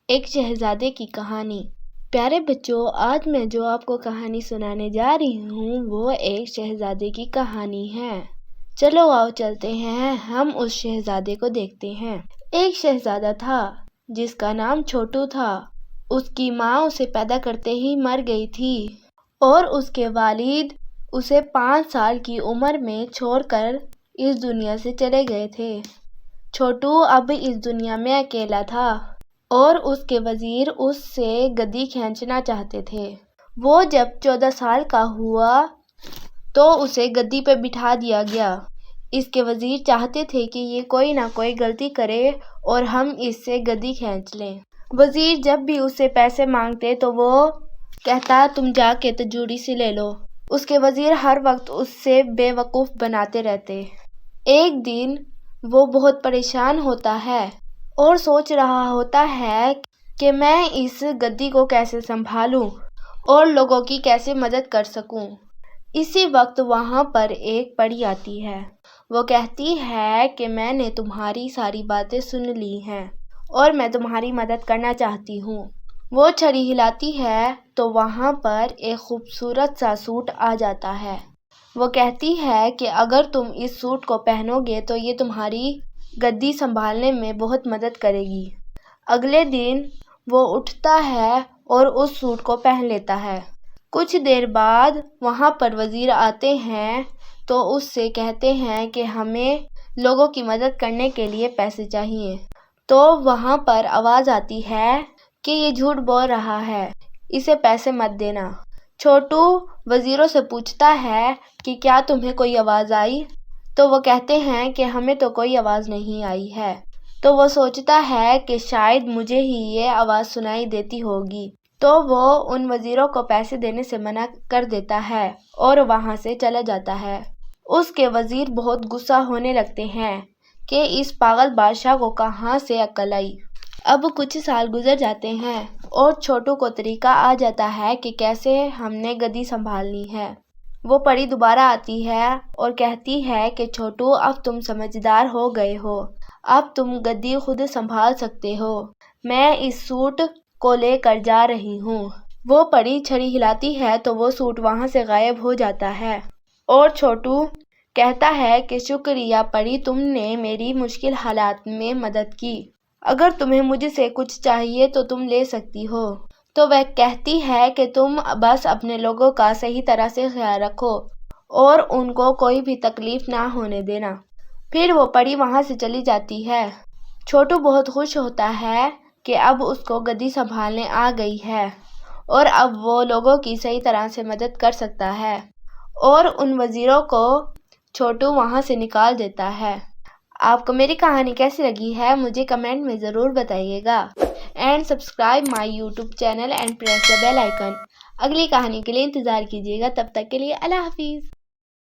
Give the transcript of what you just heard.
ایک شہزادے کی کہانی۔ پیارے بچوں، آج میں جو آپ کو کہانی سنانے جا رہی ہوں وہ ایک شہزادے کی کہانی ہے۔ چلو آؤ چلتے ہیں، ہم اس شہزادے کو دیکھتے ہیں۔ ایک شہزادہ تھا جس کا نام چھوٹو تھا۔ اس کی ماں اسے پیدا کرتے ہی مر گئی تھی اور اس کے والد اسے 5 سال کی عمر میں چھوڑ کر اس دنیا سے چلے گئے تھے۔ چھوٹو اب اس دنیا میں اکیلا تھا اور اس کے وزیر اس سے گدی کھینچنا چاہتے تھے۔ وہ جب 14 سال کا ہوا تو اسے گدی پہ بٹھا دیا گیا۔ اس کے وزیر چاہتے تھے کہ یہ کوئی نہ کوئی غلطی کرے اور ہم اس سے گدی کھینچ لیں۔ وزیر جب بھی اس سے پیسے مانگتے تو وہ کہتا تم جا کے تجوری سے لے لو۔ اس کے وزیر ہر وقت اس سے بے وقوف بناتے رہتے۔ ایک دن وہ بہت پریشان ہوتا ہے اور سوچ رہا ہوتا ہے کہ میں اس گدی کو کیسے سنبھالوں اور لوگوں کی کیسے مدد کر سکوں۔ اسی وقت وہاں پر ایک پری آتی ہے۔ وہ کہتی ہے کہ میں نے تمہاری ساری باتیں سن لی ہیں اور میں تمہاری مدد کرنا چاہتی ہوں۔ وہ چھڑی ہلاتی ہے تو وہاں پر ایک خوبصورت سا سوٹ آ جاتا ہے۔ وہ کہتی ہے کہ اگر تم اس سوٹ کو پہنو گے تو یہ تمہاری گدی سنبھالنے میں بہت مدد کرے گی۔ اگلے دن وہ اٹھتا ہے اور اس سوٹ کو پہن لیتا ہے۔ کچھ دیر بعد وہاں پر وزیر آتے ہیں تو اس سے کہتے ہیں کہ ہمیں لوگوں کی مدد کرنے کے لیے پیسے چاہیے۔ تو وہاں پر آواز آتی ہے کہ یہ جھوٹ بول رہا ہے، اسے پیسے مت دینا۔ چھوٹو وزیروں سے پوچھتا ہے کہ کیا تمہیں کوئی آواز آئی؟ تو وہ کہتے ہیں کہ ہمیں تو کوئی آواز نہیں آئی ہے۔ تو وہ سوچتا ہے کہ شاید مجھے ہی یہ آواز سنائی دیتی ہوگی۔ تو وہ ان وزیروں کو پیسے دینے سے منع کر دیتا ہے اور وہاں سے چلا جاتا ہے۔ اس کے وزیر بہت غصہ ہونے لگتے ہیں کہ اس پاگل بادشاہ کو کہاں سے عقل آئی۔ اب کچھ سال گزر جاتے ہیں اور چھوٹو کو طریقہ آ جاتا ہے کہ کیسے ہم نے گدی سنبھالنی ہے۔ وہ پری دوبارہ آتی ہے اور کہتی ہے کہ چھوٹو اب تم سمجھدار ہو گئے ہو، اب تم گدی خود سنبھال سکتے ہو، میں اس سوٹ کو لے کر جا رہی ہوں۔ وہ پری چھڑی ہلاتی ہے تو وہ سوٹ وہاں سے غائب ہو جاتا ہے اور چھوٹو کہتا ہے کہ شکریہ پری، تم نے میری مشکل حالات میں مدد کی۔ اگر تمہیں مجھ سے کچھ چاہیے تو تم لے سکتی ہو۔ تو وہ کہتی ہے کہ تم بس اپنے لوگوں کا صحیح طرح سے خیال رکھو اور ان کو کوئی بھی تکلیف نہ ہونے دینا۔ پھر وہ پری وہاں سے چلی جاتی ہے۔ چھوٹو بہت خوش ہوتا ہے کہ اب اس کو گدی سنبھالنے آ گئی ہے اور اب وہ لوگوں کی صحیح طرح سے مدد کر سکتا ہے اور ان وزیروں کو چھوٹو وہاں سے نکال دیتا ہے۔ آپ کو میری کہانی کیسی لگی ہے مجھے کمنٹ میں ضرور بتائیے گا۔ And subscribe my YouTube channel and press the bell icon. اگلی کہانی کے لیے انتظار کیجیے گا، تب تک کے لیے اللہ حافظ۔